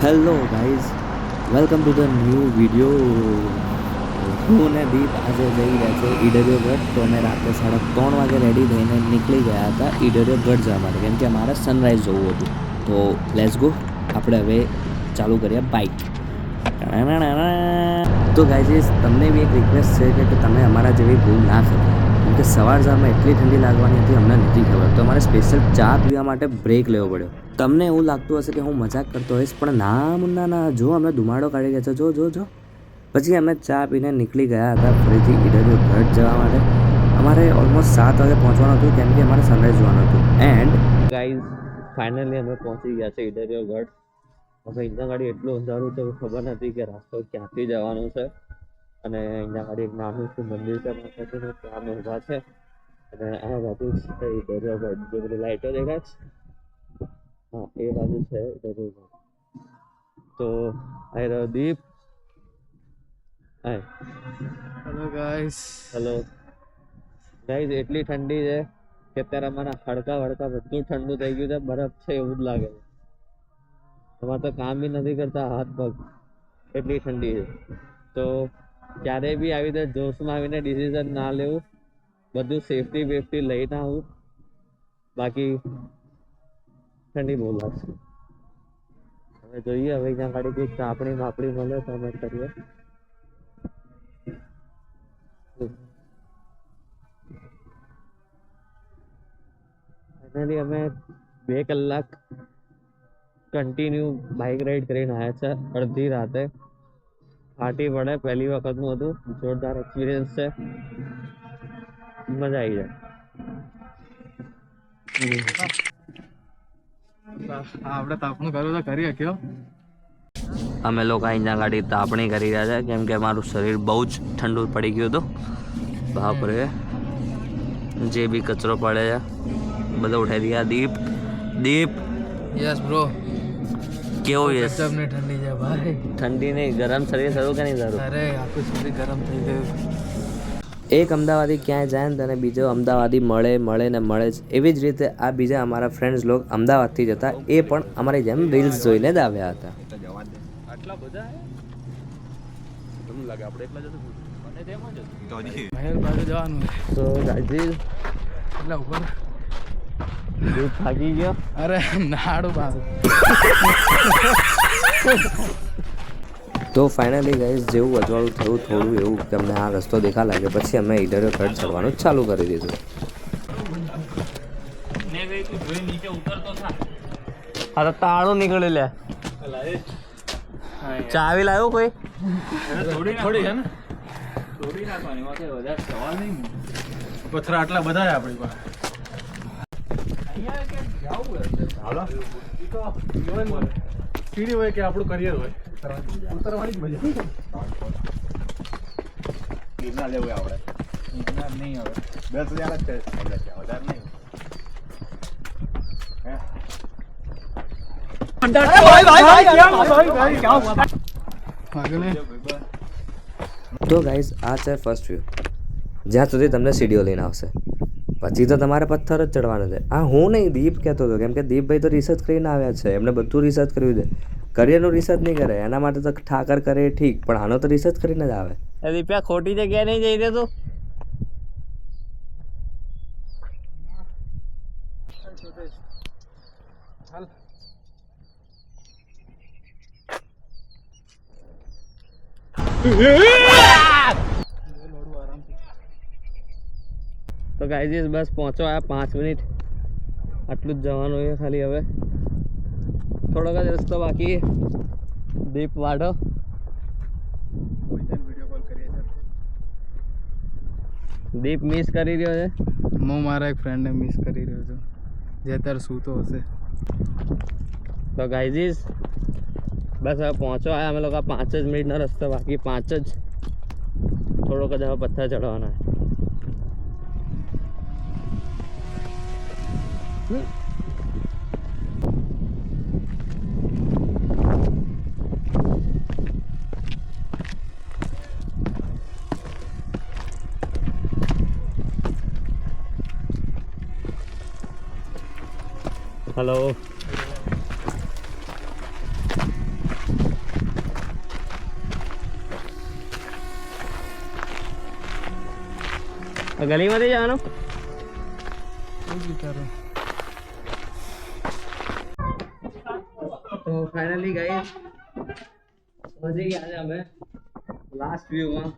Hello guys, welcome to the new video. હું ને દીપ આજે જઈ રહ્યા છે ઈડરિયો ગઢ. તો અમે રાત્રે 3:30 વાગે રેડી થઈને નીકળી ગયા હતા ઈડરિયો ગઢ જવા માટે, કેમ કે અમારે સનરાઈઝ જોવું હતું. તો લેટ્સ ગો, આપણે હવે ચાલુ કરીએ બાઇક. તો ગાઈઝ, તમને બી એક રિક્વેસ્ટ છે કે તમે અમારા જેવી ભૂલ ના કરો, કેમ કે સવાર સવારમાં એટલી ઠંડી લાગવાની હતી અમને નથી ખબર. તો અમારે સ્પેશિયલ ચા પીવા માટે બ્રેક લેવો પડ્યો. તમને એવું લાગતું હશે કે હું મજાક કરતો હોઈશ, પણ ના મુન્ના ના, જો અમે ધુમાડો કાઢી ગયા છે, જો. પછી અમે ચા પીને નીકળી ગયા હતા ફરીથી ઈડરિયો ગઢ જવા માટે. અમારે ઓલમોસ્ટ 7 વાગે પહોંચવાનું હતું, કેમ કે અમારે સનરાઈઝ જોવાનું હતું. એન્ડ ગાઈઝ, ફાઇનલી અમે પહોંચી ગયા છે ઈડરિયો ગઢ. હવે અહીંયા ગાડી એટલું અંધારું છે, ખબર નથી કે રસ્તો ક્યાંથી જવાનું છે. અને અહીંયા ગાડી એક નાનું શું મંદિર છે, ત્યાં ઊભા છે. અને આ બાજુ છે ઈડરિયો ગઢ, જે બધી લાઈટો દેખાય છે, હા એ બાજુ છે ઈડરિયો ગઢ. તો આઈ રહ્યો Deep. Hello guys. Hello guys, એટલી ઠંડી છે કે અત્યારે અમારા હડકા વડકા બધું ઠંડુ થઈ ગયું છે, બરફ છે એવું જ લાગે છે. અમારે તો કામ બી નથી કરતા હાથ પગ, એટલી ઠંડી છે. તો ક્યારેય બી આવી રીતે જોશમાં આવીને ડિસિઝન ના લેવું, બધું સેફટી વેફટી લઈને આવું, બાકી ઠંડી બહુ લાગશે. હવે જોઈએ, હવે અહીંયા ગાડી કોઈ ચાપણી માપણી મળે તો અમે કરીએ. ફાઇનલી અમે 2 કલાક કન્ટિન્યુ બાઇક રાઈડ કરીને આવ્યા છે, અડધી રાતે. ફાટી પડે, પહેલી વખતનું હતું, જોરદાર એક્સપિરિયન્સ છે, મજા આવી જાય. આપણે તાપણું કરવું તો કરી શક્યો. અમે લોકો અહીંયા ગાડી તાપણી કરી રહ્યા છે, કેમ કે મારું શરીર બહુ જ ઠંડુ પડી ગયું હતું. બાપરે, જે બી કચરો પડે છે બધો ઉઠાઈ દીધા. દીપ યસ બ્રો. કેવો યસ? ગજબની ઠંડી છે ભાઈ. ઠંડી નહીં, ગરમ શરીર થયું કે નહીં થયું? અરે આખું શરીર ગરમ થઈ ગયું. એક અમદાવાદી ક્યાંય જાય ને તેને બીજો અમદાવાદી મળે જ. એવી જ રીતે આ બીજા અમારા ફ્રેન્ડ્સ લોક અમદાવાદથી જતા, એ પણ અમારી જેમ રીલ્સ જોઈને જ આવ્યા હતા. આટલા બધા તમને લાગે આપણે એકલા જશું? મને તેમ જ હતું. મહેલ બાજુ જવાનું. તો રાજીવ એટલે ઉપર દૂધ થાકી ગયો. અરે નાડું બાજુ. તો ફાઇનલી ગાઈઝ, જેવું અજવાળું થયું થોડું એવું કે અમને આ રસ્તો દેખા લાગે, પછી અમે ઈડરિયો ગઢ ચડવાનું ચાલુ કરી દીધું. હા તો તાળું નીકળી લે. ચાવી લાવ્યો કોઈ? થોડી છે ને, થોડી નાખવાની, વધારે સવાલ નહીં. પથરા આટલા બધા છે આપણી પાસે. સીડી હોય કે આપણું કરિયર હોય, ઉતરવાની જ મજા. ગિરનાર લેવું આપણે. ગિરનાર નહીં હવે 10,000 જ છે, વધારે નહીં. તો ગાઈઝ, આ છે ફર્સ્ટ વ્યૂ, જ્યાં સુધી તમને સીડીઓ લઈને આવશે. પછી તો તમારે પથ્થર જ ચડવાનો છે. આ હું નહીં, દીપ કહેતો હતો, કેમ કે દીપભાઈ તો રિસર્ચ કરીને આવ્યા છે, એમને બધું રિસર્ચ કર્યું છે. કરિયરનું રિસર્ચ નહીં કરે, એના માટે તો ઠાકર કરે ઠીક, પણ આનો તો રિસર્ચ કરીને જ આવે. દીપ્યા, ખોટી જગ્યાએ નહીં જઈ રહ્યો તું. તો ગાઈઝ, બસ પહોંચો આ 5 મિનિટ, આટલું જ જવાનું છે ખાલી. હવે થોડોક જ રસ્તો બાકી. દીપ વાઢો. દીપ મિસ કરી રહ્યો છે. હું મારા એક ફ્રેન્ડને મિસ કરી રહ્યો છું, જે અત્યારે સૂતો હશે. તો ગાઈઝ, બસ હવે પહોંચો આ અમે લોકો. 5 જ મિનિટનો રસ્તો બાકી, 5 જ. થોડોક જ હવે પથ્થર ચડવાના. હેલો. ગલીમાંથી જવાનું તો ફાઇનલી ગાઈસ પહોંચી ગયા છે અમે લાસ્ટ વ્યૂમાં.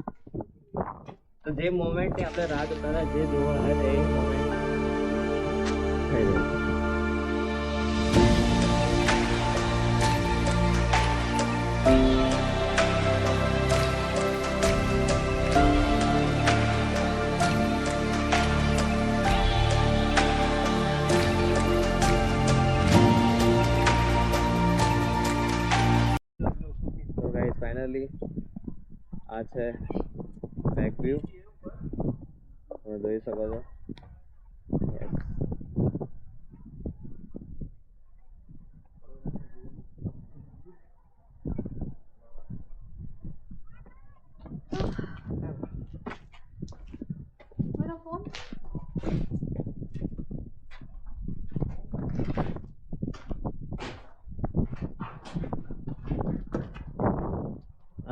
તો જે મોમેન્ટની આપણે રાહ જોતા હતા, જે જોવા આવ્યા હતા, એ મોમેન્ટ થઈ ગયો. તો ગાઈસ ફાઇનલી આ છે બેક વ્યૂ, તમે જોઈ શકો છો. Yes.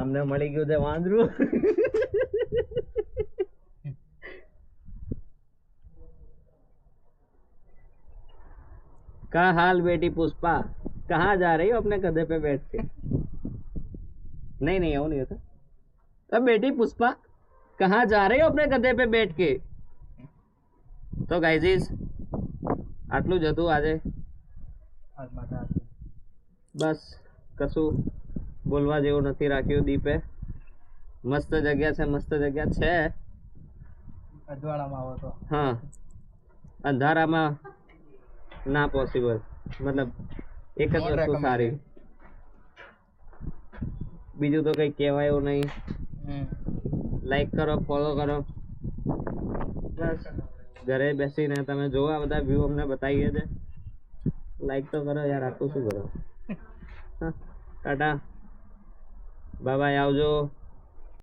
અમને મળી ગયું છે વાંદરું. क्या हाल बेटी पुष्पा, कहाँ जा रही हो अपने गधे पे बैठ के? नहीं नहीं એવું નહીં होता. अब बेटी पुष्पा कहाँ जा रही हो अपने गधे पे बैठ के? તો ગાઈઝીસ આટલું જ હતું આજે. બસ કશું બોલવા જેવું નથી રાખ્યું દીપે. મસ્ત જગ્યા છે, મસ્ત જગ્યા છે. અજવાળામાં આવો તો હા, અંધારામાં ના પોસિબલ, મતલબ એક જ વસ્તુ સારી, બીજું તો કઈ કહેવાય એવું નહીં. લાઈક કરો, ફોલો કરો, બસ ઘરે બેસીને તમે જોવો આ બધા વ્યૂ અમને બતાવીએ છે. લાઈક તો કરો યાર, આટલું શું કરો. ટાટા બાય બાય, આવજો.